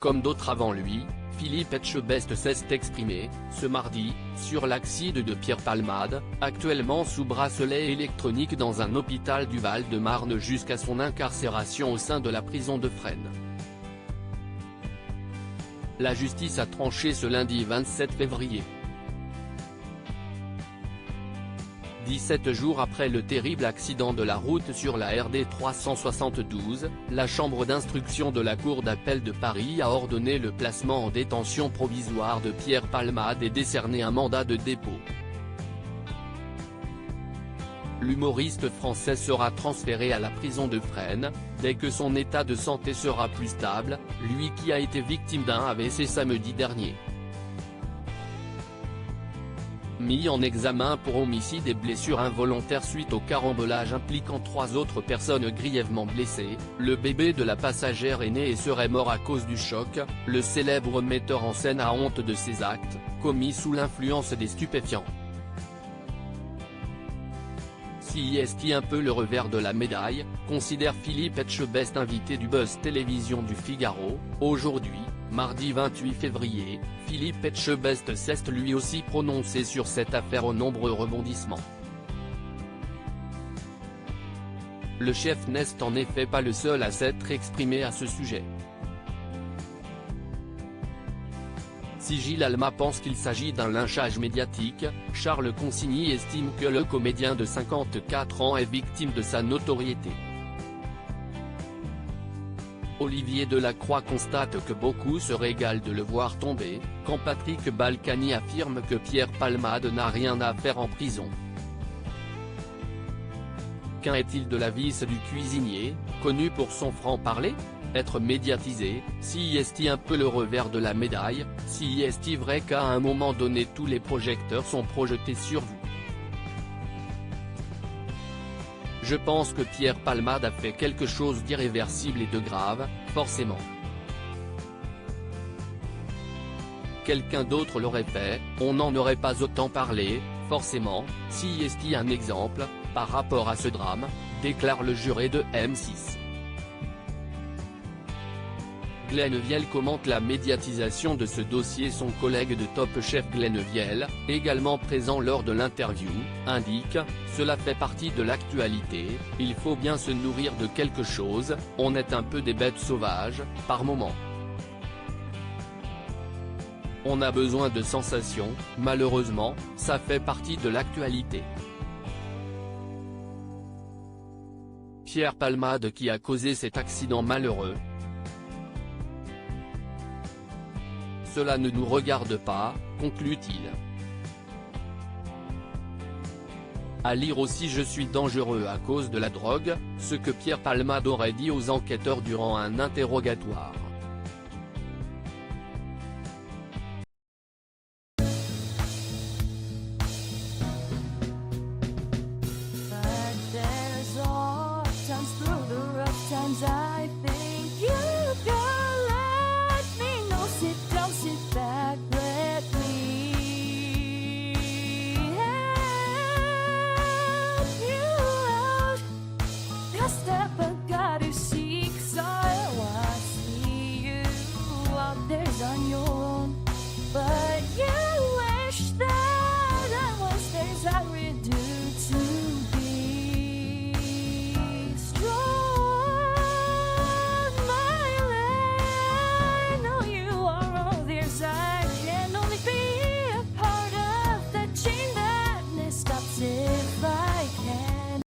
comme d'autres avant lui, Philippe Etchebest s'est exprimé, ce mardi, sur l'accident de Pierre Palmade, actuellement sous bracelet électronique dans un hôpital du Val-de-Marne jusqu'à son incarcération au sein de la prison de Fresnes. La justice a tranché ce lundi 27 février. 17 jours après le terrible accident de la route sur la RD 372, la chambre d'instruction de la Cour d'appel de Paris a ordonné le placement en détention provisoire de Pierre Palmade et décerné un mandat de dépôt. L'humoriste français sera transféré à la prison de Fresnes, dès que son état de santé sera plus stable, lui qui a été victime d'un AVC samedi dernier. Mis en examen pour homicide et blessure involontaire suite au carambolage impliquant 3 autres personnes grièvement blessées, le bébé de la passagère est né et serait mort à cause du choc, le célèbre metteur en scène a honte de ses actes, commis sous l'influence des stupéfiants. Si est un peu le revers de la médaille, considère Philippe Etchebest, invité du Buzz Télévision du Figaro. Aujourd'hui, mardi 28 février, Philippe Etchebest s'est lui aussi prononcé sur cette affaire aux nombreux rebondissements. Le chef n'est en effet pas le seul à s'être exprimé à ce sujet. Si Gilles Alma pense qu'il s'agit d'un lynchage médiatique, Charles Consigny estime que le comédien de 54 ans est victime de sa notoriété. Olivier Delacroix constate que beaucoup se régalent de le voir tomber, quand Patrick Balkany affirme que Pierre Palmade n'a rien à faire en prison. Qu'en est-il de la vice du cuisinier, connu pour son franc-parler ? Être médiatisé, si est un peu le revers de la médaille, si est vrai qu'à un moment donné tous les projecteurs sont projetés sur vous. Je pense que Pierre Palmade a fait quelque chose d'irréversible et de grave, forcément. Quelqu'un d'autre l'aurait fait, on n'en aurait pas autant parlé, forcément, si est un exemple, par rapport à ce drame, déclare le juré de M6. Glenn Vielle commente la médiatisation de ce dossier. Son collègue de Top Chef Glenn Vielle, également présent lors de l'interview, indique « Cela fait partie de l'actualité, il faut bien se nourrir de quelque chose, on est un peu des bêtes sauvages, par moments. On a besoin de sensations, malheureusement, ça fait partie de l'actualité. » Pierre Palmade qui a causé cet accident malheureux. Cela ne nous regarde pas, conclut-il. À lire aussi Je suis dangereux à cause de la drogue, ce que Pierre Palmade aurait dit aux enquêteurs durant un interrogatoire.